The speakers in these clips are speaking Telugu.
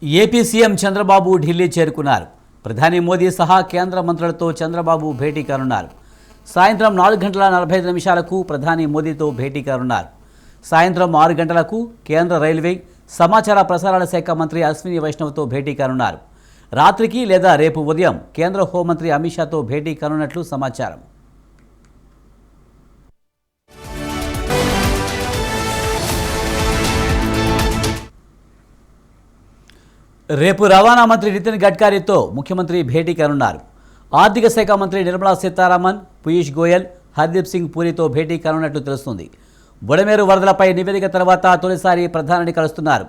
ఏపీ సీఎం చంద్రబాబు ఢిల్లీ చేరుకున్నారు. ప్రధాని మోదీ సహా కేంద్ర మంత్రులతో చంద్రబాబు భేటీ కానున్నారు. సాయంత్రం 4:45 ప్రధాని మోదీతో భేటీ కానున్నారు. సాయంత్రం 6 గంటలకు కేంద్ర రైల్వే సమాచార ప్రసారాల శాఖ మంత్రి అశ్విని వైష్ణవ్తో భేటీ కానున్నారు. రాత్రికి లేదా రేపు ఉదయం కేంద్ర హోంమంత్రి అమిత్ షాతో భేటీ కానున్నట్లు సమాచారం. రేపు రవాణా మంత్రి నితిన్ గడ్కరీతో ముఖ్యమంత్రి భేటీ కానున్నారు. ఆర్థిక శాఖ మంత్రి నిర్మలా సీతారామన్, పీయూష్ గోయల్, హర్దీప్ సింగ్ పూరితో భేటీ కానున్నట్లు తెలుస్తుంది. బుడమేరు వరదలపై నివేదిక తర్వాత తొలిసారి ప్రధానిని కలుస్తున్నారు.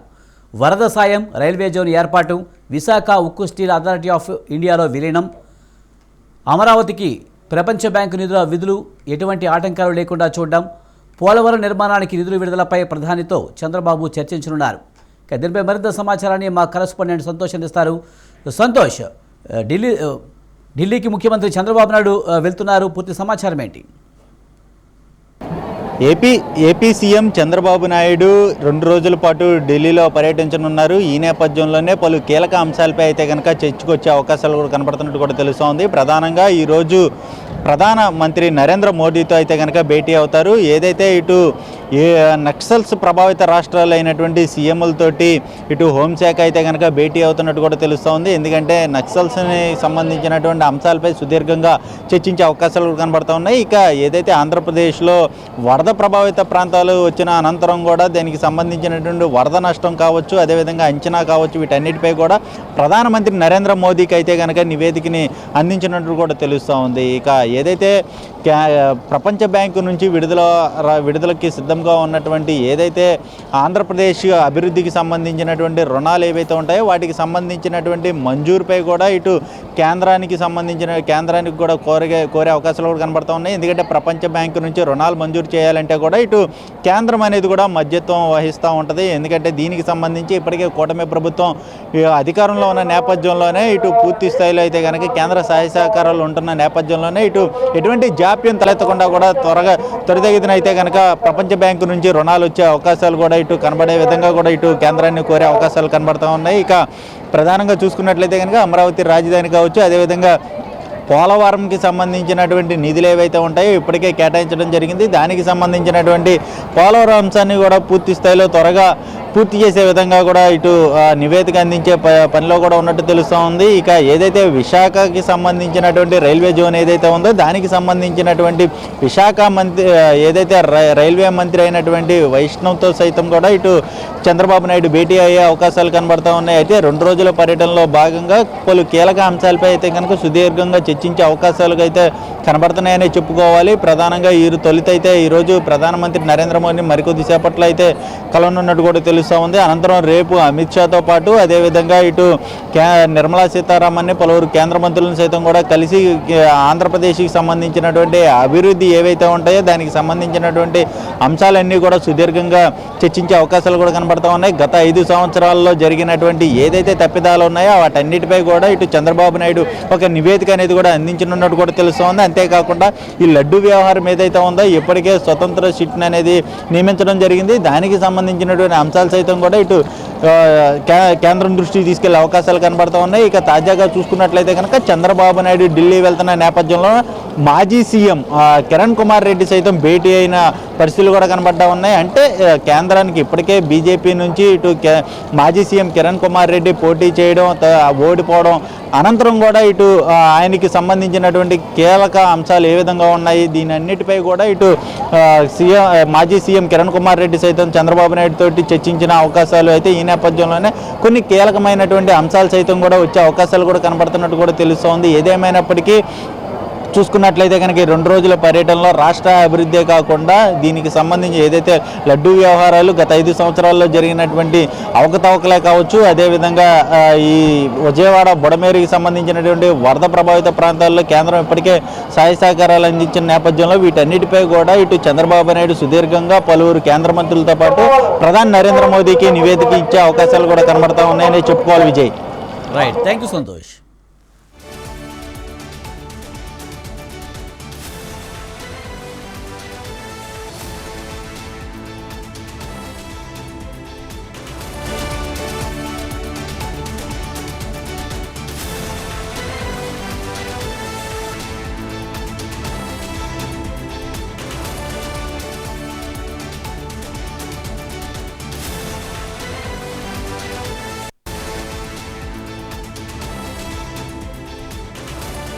వరద సాయం, రైల్వే జోన్ ఏర్పాటు, విశాఖ ఉక్కు స్టీల్ అథారిటీ ఆఫ్ ఇండియాలో విలీనం, అమరావతికి ప్రపంచ బ్యాంకు నిధుల విధులు ఎటువంటి ఆటంకాలు లేకుండా చూడడం, పోలవరం నిర్మాణానికి నిధుల విడుదలపై ప్రధానితో చంద్రబాబు చర్చించనున్నారు. దీనిపై మరింత సమాచారాన్ని మా కరెస్పాండెంట్ సంతోష్ అందిస్తారు. సంతోష్, ఢిల్లీకి ముఖ్యమంత్రి చంద్రబాబు నాయుడు వెళ్తున్నారు, పూర్తి సమాచారం ఏంటి? ఏపీ సీఎం చంద్రబాబు నాయుడు 2 రోజుల పాటు ఢిల్లీలో పర్యటించనున్నారు. ఈ నేపథ్యంలోనే పలు కీలక అంశాలపై అయితే కనుక చర్చకొచ్చే అవకాశాలు కూడా కనపడుతున్నట్టు కూడా తెలుస్తోంది. ప్రధానంగా ఈరోజు ప్రధాన మంత్రి నరేంద్ర మోడీతో అయితే కనుక భేటీ అవుతారు. ఏదైతే ఇటు నక్సల్స్ ప్రభావిత రాష్ట్రాలు అయినటువంటి సీఎంలతోటి ఇటు హోంశాఖ అయితే కనుక భేటీ అవుతున్నట్టు కూడా తెలుస్తోంది. ఎందుకంటే నక్సల్స్ని సంబంధించినటువంటి అంశాలపై సుదీర్ఘంగా చర్చించే అవకాశాలు కనబడుతూ ఉన్నాయి. ఇక ఏదైతే ఆంధ్రప్రదేశ్లో వరద ప్రభావిత ప్రాంతాలు వచ్చిన అనంతరం కూడా దానికి సంబంధించినటువంటి వరద నష్టం కావచ్చు, అదేవిధంగా అంచనా కావచ్చు, వీటన్నిటిపై కూడా ప్రధానమంత్రి నరేంద్ర మోదీకి అయితే కనుక నివేదికని అందించినట్టు కూడా తెలుస్తూ ఉంది. ఇక ఏదైతే ప్రపంచ బ్యాంకు నుంచి విడుదలకి సిద్ధంగా ఉన్నటువంటి ఏదైతే ఆంధ్రప్రదేశ్ అభివృద్ధికి సంబంధించినటువంటి రుణాలు ఏవైతే ఉంటాయో వాటికి సంబంధించినటువంటి మంజూరుపై కూడా ఇటు కేంద్రానికి కూడా కోరే అవకాశాలు కూడా కనబడుతూ ఉన్నాయి. ఎందుకంటే ప్రపంచ బ్యాంకు నుంచి రుణాలు మంజూరు చేయాలంటే కూడా ఇటు కేంద్రం అనేది కూడా మధ్యత్వం వహిస్తూ ఉంటుంది. ఎందుకంటే దీనికి సంబంధించి ఇప్పటికే కూటమి ప్రభుత్వం అధికారంలో ఉన్న నేపథ్యంలోనే ఇటు పూర్తి స్థాయిలో అయితే కనుక కేంద్ర సహాయ సహకారాలు ఉంటున్న నేపథ్యంలోనే ఇటు ఎటువంటి జాప్యం తలెత్తకుండా కూడా త్వరితగతిన అయితే కనుక ప్రపంచ బ్యాంకు నుంచి రుణాలు వచ్చే అవకాశాలు కూడా ఇటు కనబడే విధంగా కూడా ఇటు కేంద్రాన్ని కోరే అవకాశాలు కనబడుతూ ఉన్నాయి. ఇక ప్రధానంగా చూసుకున్నట్లయితే కనుక అమరావతి రాజధాని కావచ్చు, అదేవిధంగా పోలవరంకి సంబంధించినటువంటి నిధులు ఏవైతే ఉంటాయో ఇప్పటికే కేటాయించడం జరిగింది. దానికి సంబంధించినటువంటి పోలవరం అంశాన్ని కూడా పూర్తి స్థాయిలో త్వరగా పూర్తి చేసే విధంగా కూడా ఇటు నివేదిక అందించే పనిలో కూడా ఉన్నట్టు తెలుస్తూ ఉంది. ఇక ఏదైతే విశాఖకి సంబంధించినటువంటి రైల్వే జోన్ ఏదైతే ఉందో దానికి సంబంధించినటువంటి విశాఖ మంత్రి ఏదైతే రైల్వే మంత్రి అయినటువంటి వైష్ణవ్తో సైతం కూడా ఇటు చంద్రబాబు నాయుడు భేటీ అయ్యే అవకాశాలు కనబడుతూ ఉన్నాయి. అయితే 2 రోజుల పర్యటనలో భాగంగా పలు కీలక అంశాలపై అయితే కనుక సుదీర్ఘంగా చర్చించే అవకాశాలు అయితే కనబడుతున్నాయని చెప్పుకోవాలి. ప్రధానంగా తొలితైతే ఈరోజు ప్రధానమంత్రి నరేంద్ర మోదీ మరికొద్ది సేపట్లో అయితే కలవనున్నట్టు కూడా తెలుస్తూ ఉంది. అనంతరం రేపు అమిత్ షాతో పాటు అదేవిధంగా ఇటు నిర్మలా సీతారామన్ని పలువురు కేంద్ర మంత్రులను సైతం కూడా కలిసి ఆంధ్రప్రదేశ్కి సంబంధించినటువంటి అభివృద్ధి ఏవైతే ఉంటాయో దానికి సంబంధించినటువంటి అంశాలన్నీ కూడా సుదీర్ఘంగా చర్చించే అవకాశాలు కూడా కనబడుతూ ఉన్నాయి. గత 5 సంవత్సరాల్లో జరిగినటువంటి ఏదైతే తప్పిదాలు ఉన్నాయో వాటన్నిటిపై కూడా ఇటు చంద్రబాబు నాయుడు ఒక నివేదిక అనేది కూడా అందించనున్నట్టు కూడా తెలుస్తోంది. అంతేకాకుండా ఈ లడ్డు వ్యవహారం ఏదైతే ఉందో ఇప్పటికే స్వతంత్ర సిట్ని అనేది నియమించడం జరిగింది. దానికి సంబంధించినటువంటి అంశాలు సైతం కూడా ఇటు కేంద్రం దృష్టికి తీసుకెళ్లే అవకాశాలు కనబడుతూ ఉన్నాయి. ఇక తాజాగా చూసుకున్నట్లయితే కనుక చంద్రబాబు నాయుడు ఢిల్లీ వెళ్తున్న నేపథ్యంలో మాజీ సీఎం కిరణ్ కుమార్ రెడ్డి సైతం భేటీ అయిన పరిస్థితులు కూడా కనబడతా ఉన్నాయి. అంటే కేంద్రానికి ఇప్పటికే బీజేపీ నుంచి ఇటు మాజీ సీఎం కిరణ్ కుమార్ రెడ్డి పోటీ చేయడం, ఓడిపోవడం అనంతరం కూడా ఇటు ఆయనకి సంబంధించినటువంటి కీలక అంశాలు ఏ విధంగా ఉన్నాయి దీని అన్నిటిపై కూడా ఇటు మాజీ సీఎం కిరణ్ కుమార్ రెడ్డి సైతం చంద్రబాబు నాయుడు తోటి చర్చించిన అవకాశాలు అయితే ఈ నేపథ్యంలోనే కొన్ని కీలకమైనటువంటి అంశాలు సైతం కూడా వచ్చే అవకాశాలు కూడా కనబడుతున్నట్టు కూడా తెలుస్తోంది. ఏదేమైనప్పటికీ చూసుకున్నట్లయితే కనుక 2 రోజుల పర్యటనలో రాష్ట్ర అభివృద్ధే కాకుండా దీనికి సంబంధించి ఏదైతే లడ్డూ వ్యవహారాలు గత 5 సంవత్సరాల్లో జరిగినటువంటి అవకతవకలే కావచ్చు, అదేవిధంగా ఈ విజయవాడ బుడమేరుకి సంబంధించినటువంటి వరద ప్రభావిత ప్రాంతాల్లో కేంద్రం ఇప్పటికే సహాయ సహకారాలు అందించిన నేపథ్యంలో వీటన్నిటిపై కూడా ఇటు చంద్రబాబు నాయుడు సుదీర్ఘంగా పలువురు కేంద్ర మంత్రులతో పాటు ప్రధాని నరేంద్ర మోదీకి నివేదిక ఇచ్చే అవకాశాలు కూడా కనబడతా ఉన్నాయని చెప్పుకోవాలి. Vijay. Right, thank you Santosh.